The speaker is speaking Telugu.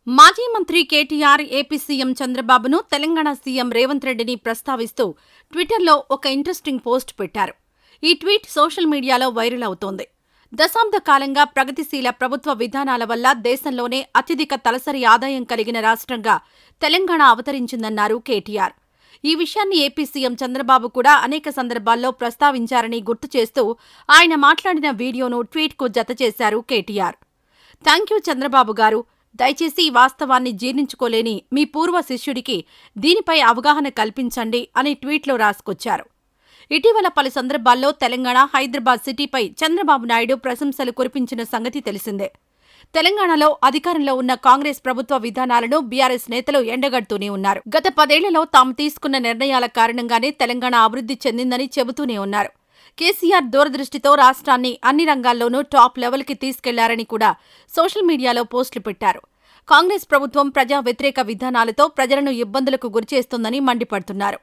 మాజీ మంత్రి కేటీఆర్, ఏపీ సీఎం చంద్రబాబును, తెలంగాణ సీఎం రేవంత్ రెడ్డిని ప్రస్తావిస్తూ ట్విట్టర్లో ఒక ఇంట్రెస్టింగ్ పోస్ట్ పెట్టారు. ఈ ట్వీట్ సోషల్ మీడియాలో వైరల్ అవుతోంది. దశాబ్ద కాలంగా ప్రగతిశీల ప్రభుత్వ విధానాల వల్ల దేశంలోనే అత్యధిక తలసరి ఆదాయం కలిగిన రాష్ట్రంగా తెలంగాణ అవతరించిందన్నారు కేటీఆర్. ఈ విషయాన్ని ఏపీ సీఎం చంద్రబాబు కూడా అనేక సందర్భాల్లో ప్రస్తావించారని గుర్తు చేస్తూ ఆయన మాట్లాడిన వీడియోను ట్వీట్కు జతచేశారు కేటీఆర్. థాంక్యూ చంద్రబాబు గారు. దయచేసి ఈ వాస్తవాన్ని జీర్ణించుకోలేని మీ పూర్వ శిష్యుడికి దీనిపై అవగాహన కల్పించండి అని ట్వీట్లో రాసుకొచ్చారు. ఇటీవల పలు సందర్భాల్లో తెలంగాణ, హైదరాబాద్ సిటీపై చంద్రబాబు నాయుడు ప్రశంసలు కురిపించిన సంగతి తెలిసిందే. తెలంగాణలో అధికారంలో ఉన్న కాంగ్రెస్ ప్రభుత్వ విధానాలను బీఆర్ఎస్ నేతలు ఎండగడుతూనే ఉన్నారు. గత 10 ఏళ్లలో తాము తీసుకున్న నిర్ణయాల కారణంగానే తెలంగాణ అభివృద్ధి చెందిందని చెబుతూనే ఉన్నారు. కేసీఆర్ దూరదృష్టితో రాష్ట్రాన్ని అన్ని రంగాల్లోనూ టాప్ లెవెల్కి తీసుకెళ్లారని కూడా సోషల్ మీడియాలో పోస్టులు పెట్టారు. కాంగ్రెస్ ప్రభుత్వం ప్రజా వ్యతిరేక విధానాలతో ప్రజలను ఇబ్బందులకు గురిచేస్తోందని మండిపడుతున్నారు.